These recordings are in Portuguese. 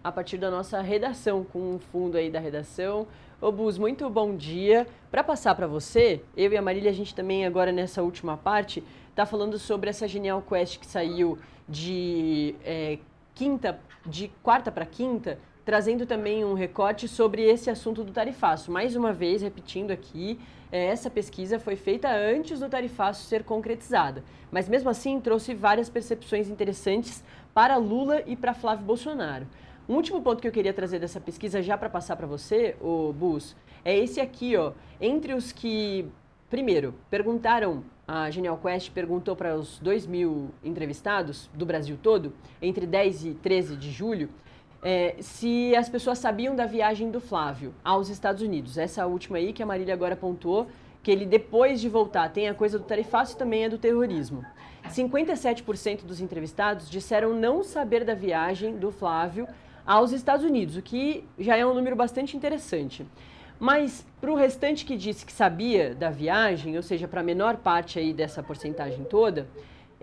a partir da nossa redação, com um fundo aí da redação. Ô Bus, muito bom dia. Para passar para você, eu e a Marília, a gente também agora nessa última parte está falando sobre essa Genial Quest que saiu de quarta para quinta, trazendo também um recorte sobre esse assunto do tarifaço. Mais uma vez, repetindo aqui, essa pesquisa foi feita antes do tarifaço ser concretizada, mas mesmo assim trouxe várias percepções interessantes para Lula e para Flávio Bolsonaro. Um último ponto que eu queria trazer dessa pesquisa, já para passar para você, o Bus, é esse aqui, ó. Entre os que, primeiro, perguntaram, a Genial Quest perguntou para os 2.000 entrevistados do Brasil todo, entre 10 e 13 de julho, se as pessoas sabiam da viagem do Flávio aos Estados Unidos. Essa última aí que a Marília agora apontou, que ele depois de voltar tem a coisa do tarifaço e também é do terrorismo. 57% dos entrevistados disseram não saber da viagem do Flávio aos Estados Unidos, o que já é um número bastante interessante. Mas para o restante que disse que sabia da viagem, ou seja, para a menor parte aí dessa porcentagem toda,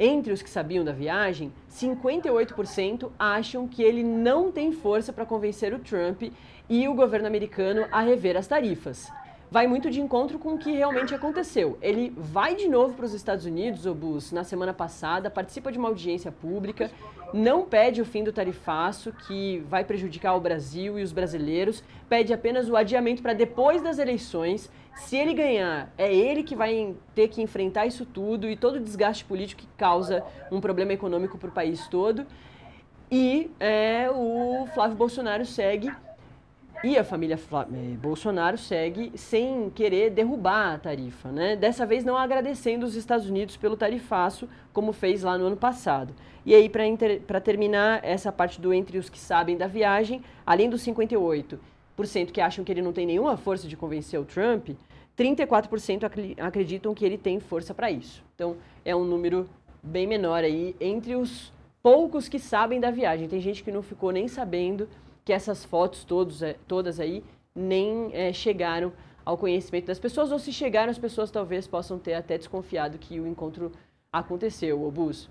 entre os que sabiam da viagem, 58% acham que ele não tem força para convencer o Trump e o governo americano a rever as tarifas. Vai muito de encontro com o que realmente aconteceu. Ele vai de novo para os Estados Unidos, o Bus, na semana passada, participa de uma audiência pública, não pede o fim do tarifaço, que vai prejudicar o Brasil e os brasileiros, pede apenas o adiamento para depois das eleições. Se ele ganhar, é ele que vai ter que enfrentar isso tudo e todo o desgaste político que causa um problema econômico para o país todo. E o Flávio Bolsonaro segue, e a família Bolsonaro segue sem querer derrubar a tarifa, né? Dessa vez não agradecendo os Estados Unidos pelo tarifaço, como fez lá no ano passado. E aí, para terminar essa parte do entre os que sabem da viagem, além dos 58% que acham que ele não tem nenhuma força de convencer o Trump, 34% acreditam que ele tem força para isso. Então, é um número bem menor aí entre os poucos que sabem da viagem. Tem gente que não ficou nem sabendo que essas fotos todas aí nem chegaram ao conhecimento das pessoas, ou se chegaram, as pessoas talvez possam ter até desconfiado que o encontro aconteceu, Obus.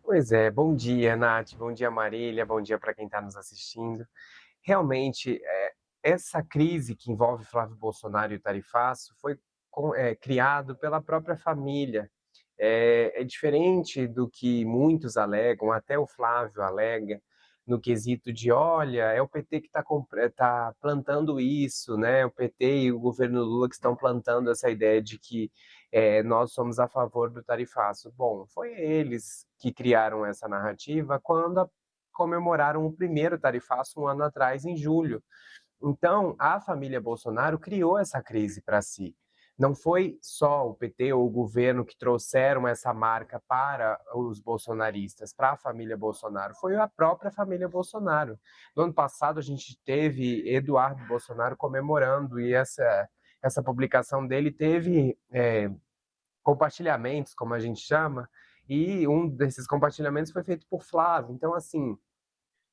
Pois é, bom dia, Nath, bom dia, Marília, bom dia para quem está nos assistindo. Realmente, essa crise que envolve Flávio Bolsonaro e o tarifaço foi criado pela própria família. É diferente do que muitos alegam, até o Flávio alega, no quesito de, olha, é o PT que está plantando isso, né? O PT e o governo Lula que estão plantando essa ideia de que nós somos a favor do tarifaço. Bom, foi eles que criaram essa narrativa quando comemoraram o primeiro tarifaço um ano atrás, em julho. Então, a família Bolsonaro criou essa crise para si. Não foi só o PT ou o governo que trouxeram essa marca para os bolsonaristas, para a família Bolsonaro, foi a própria família Bolsonaro. No ano passado, a gente teve Eduardo Bolsonaro comemorando, e essa publicação dele teve compartilhamentos, como a gente chama, e um desses compartilhamentos foi feito por Flávio. Então, assim,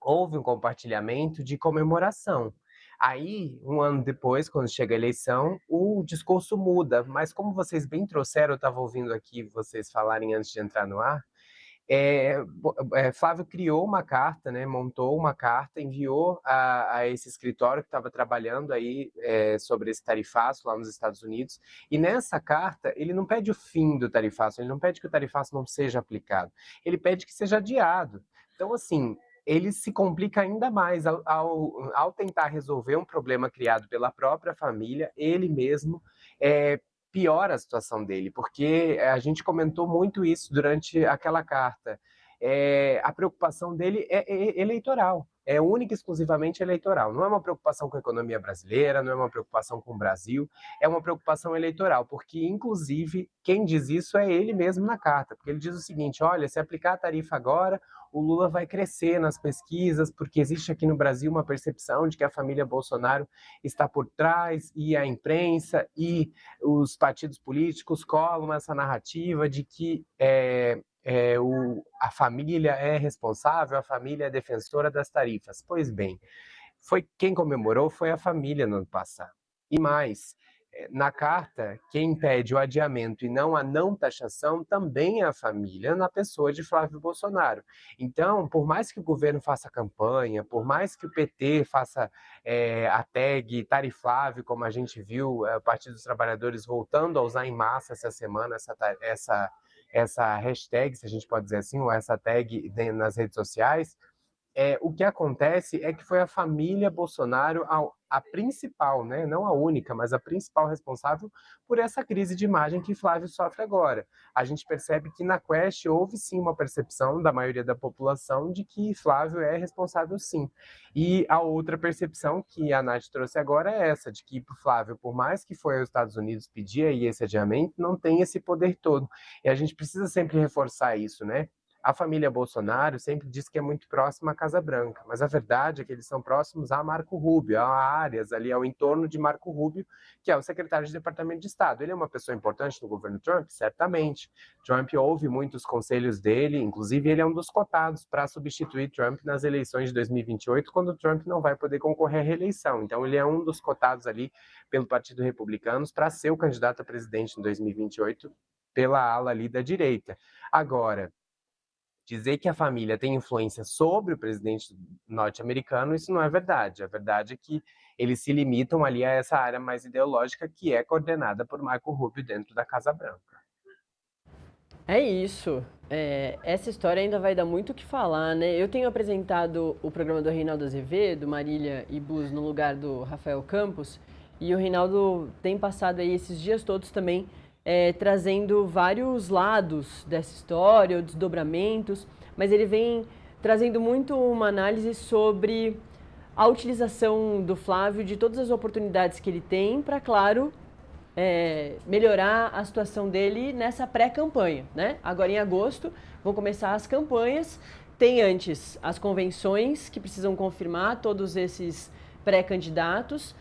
houve um compartilhamento de comemoração. Aí, um ano depois, quando chega a eleição, o discurso muda. Mas como vocês bem trouxeram, eu estava ouvindo aqui vocês falarem antes de entrar no ar, Flávio criou uma carta, né, montou uma carta, enviou a esse escritório que estava trabalhando aí sobre esse tarifaço lá nos Estados Unidos, e nessa carta ele não pede o fim do tarifaço, ele não pede que o tarifaço não seja aplicado, ele pede que seja adiado. Então, assim, ele se complica ainda mais ao tentar resolver um problema criado pela própria família, ele mesmo piora a situação dele, porque a gente comentou muito isso durante aquela carta. A preocupação dele é eleitoral, é única e exclusivamente eleitoral. Não é uma preocupação com a economia brasileira, não é uma preocupação com o Brasil, é uma preocupação eleitoral, porque, inclusive, quem diz isso é ele mesmo na carta, porque ele diz o seguinte: olha, se aplicar a tarifa agora, o Lula vai crescer nas pesquisas, porque existe aqui no Brasil uma percepção de que a família Bolsonaro está por trás, e a imprensa e os partidos políticos colam essa narrativa de que a família é responsável, a família é defensora das tarifas. Pois bem, quem comemorou foi a família no ano passado. E mais, Na carta, quem pede o adiamento e não a não taxação também é a família, na pessoa de Flávio Bolsonaro. Então, por mais que o governo faça campanha, por mais que o PT faça a tag Tariflávio, como a gente viu, o Partido dos Trabalhadores voltando a usar em massa essa semana essa hashtag, se a gente pode dizer assim, ou essa tag nas redes sociais, o que acontece é que foi a família Bolsonaro a principal, né? Não a única, mas a principal responsável por essa crise de imagem que Flávio sofre agora. A gente percebe que na Quest houve sim uma percepção da maioria da população de que Flávio é responsável sim. E a outra percepção que a Nath trouxe agora é essa, de que Flávio, por mais que foi aos Estados Unidos pedir aí esse adiamento, não tem esse poder todo. E a gente precisa sempre reforçar isso, né? A família Bolsonaro sempre diz que é muito próxima à Casa Branca, mas a verdade é que eles são próximos a Marco Rubio, a áreas ali, ao entorno de Marco Rubio, que é o secretário de Departamento de Estado. Ele é uma pessoa importante no governo Trump? Certamente. Trump ouve muitos conselhos dele, inclusive ele é um dos cotados para substituir Trump nas eleições de 2028, quando Trump não vai poder concorrer à reeleição. Então ele é um dos cotados ali pelo Partido Republicano para ser o candidato a presidente em 2028 pela ala ali da direita. Agora, dizer que a família tem influência sobre o presidente norte-americano, isso não é verdade. A verdade é que eles se limitam ali a essa área mais ideológica que é coordenada por Marco Rubio dentro da Casa Branca. É isso. Essa história ainda vai dar muito o que falar, né? Eu tenho apresentado o programa do Reinaldo Azevedo, Marília e Bus, no lugar do Rafael Campos, e o Reinaldo tem passado aí esses dias todos também trazendo vários lados dessa história, desdobramentos, mas ele vem trazendo muito uma análise sobre a utilização do Flávio de todas as oportunidades que ele tem para, claro, melhorar a situação dele nessa pré-campanha, né? Agora em agosto vão começar as campanhas, tem antes as convenções que precisam confirmar todos esses pré-candidatos,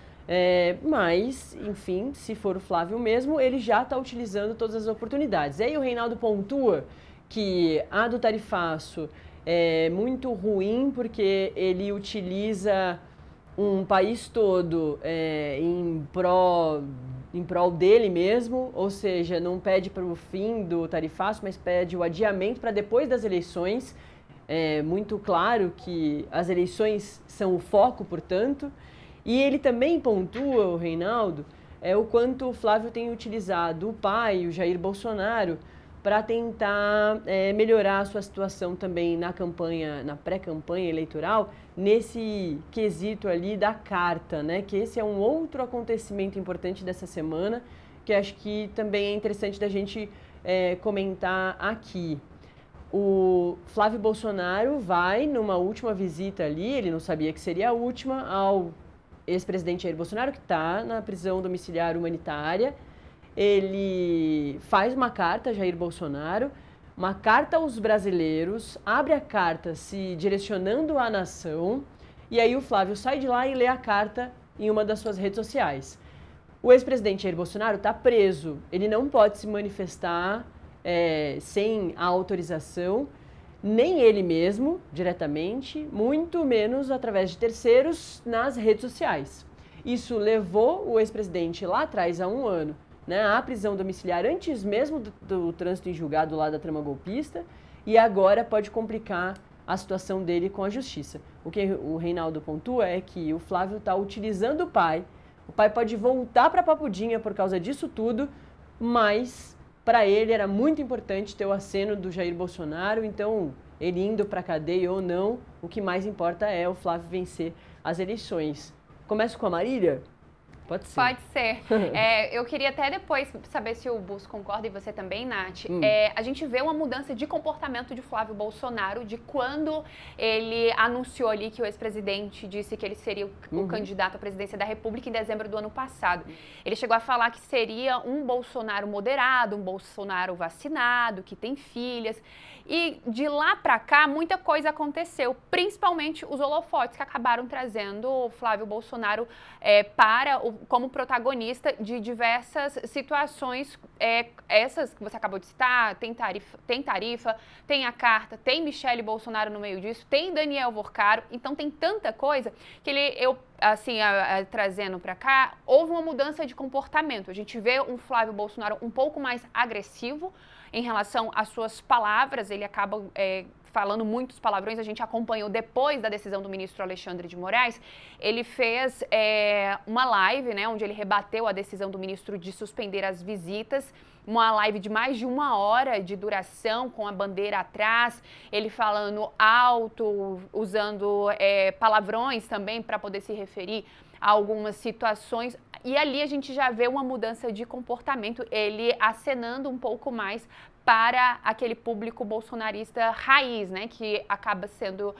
mas, enfim, se for o Flávio mesmo, ele já está utilizando todas as oportunidades. Aí o Reinaldo pontua que a do tarifaço é muito ruim porque ele utiliza um país todo em prol dele mesmo, ou seja, não pede para o fim do tarifaço, mas pede o adiamento para depois das eleições. É muito claro que as eleições são o foco, portanto. E ele também pontua, o Reinaldo, o quanto o Flávio tem utilizado o pai, o Jair Bolsonaro, para tentar melhorar a sua situação também na campanha, na pré-campanha eleitoral, nesse quesito ali da carta, né? Que esse é um outro acontecimento importante dessa semana, que acho que também é interessante da gente comentar aqui. O Flávio Bolsonaro vai numa última visita ali, ele não sabia que seria a última, ao ex-presidente Jair Bolsonaro, que está na prisão domiciliar humanitária. Ele faz uma carta, Jair Bolsonaro, uma carta aos brasileiros, abre a carta se direcionando à nação, e aí o Flávio sai de lá e lê a carta em uma das suas redes sociais. O ex-presidente Jair Bolsonaro está preso, ele não pode se manifestar sem a autorização, nem ele mesmo, diretamente, muito menos através de terceiros nas redes sociais. Isso levou o ex-presidente lá atrás, há um ano, né, à prisão domiciliar, antes mesmo do trânsito em julgado lá da trama golpista, e agora pode complicar a situação dele com a justiça. O que o Reinaldo pontua é que o Flávio está utilizando o pai pode voltar para Papudinha por causa disso tudo, mas para ele era muito importante ter o aceno do Jair Bolsonaro, então ele indo para a cadeia ou não, o que mais importa é o Flávio vencer as eleições. Começo com a Marília? Pode ser. Pode ser. Eu queria até depois saber se o Bus concorda e você também, Nath. A gente vê uma mudança de comportamento de Flávio Bolsonaro de quando ele anunciou ali que o ex-presidente disse que ele seria o candidato à presidência da República em dezembro do ano passado. Ele chegou a falar que seria um Bolsonaro moderado, um Bolsonaro vacinado, que tem filhas. E de lá para cá, muita coisa aconteceu, principalmente os holofotes que acabaram trazendo o Flávio Bolsonaro para o como protagonista de diversas situações, essas que você acabou de citar, tem tarifa, tem a carta, tem Michele Bolsonaro no meio disso, tem Daniel Worcaro, então tem tanta coisa que trazendo para cá, houve uma mudança de comportamento. A gente vê um Flávio Bolsonaro um pouco mais agressivo em relação às suas palavras, ele acaba falando muitos palavrões. A gente acompanhou depois da decisão do ministro Alexandre de Moraes, ele fez uma live, né, onde ele rebateu a decisão do ministro de suspender as visitas, uma live de mais de 1 hora de duração, com a bandeira atrás, ele falando alto, usando palavrões também para poder se referir a algumas situações. E ali a gente já vê uma mudança de comportamento, ele acenando um pouco mais para aquele público bolsonarista raiz, né, que acaba sendo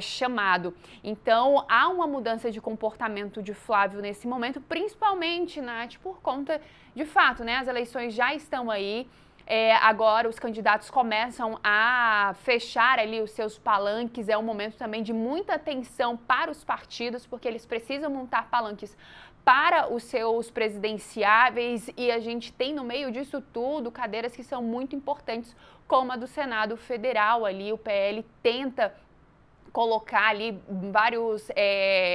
chamado. Então, há uma mudança de comportamento de Flávio nesse momento, principalmente, Nath, por conta, de fato, né, as eleições já estão aí, agora os candidatos começam a fechar ali os seus palanques, é um momento também de muita atenção para os partidos, porque eles precisam montar palanques para os seus presidenciáveis, e a gente tem no meio disso tudo cadeiras que são muito importantes, como a do Senado Federal. Ali o PL tenta colocar ali vários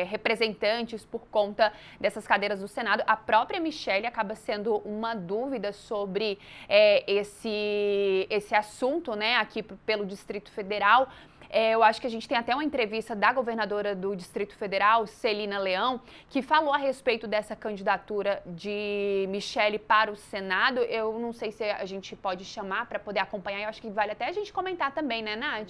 representantes por conta dessas cadeiras do Senado. A própria Michele acaba sendo uma dúvida sobre esse assunto, né, aqui pelo Distrito Federal. Eu acho que a gente tem até uma entrevista da governadora do Distrito Federal, Celina Leão, que falou a respeito dessa candidatura de Michele para o Senado. Eu não sei se a gente pode chamar para poder acompanhar, eu acho que vale até a gente comentar também, né, Nath?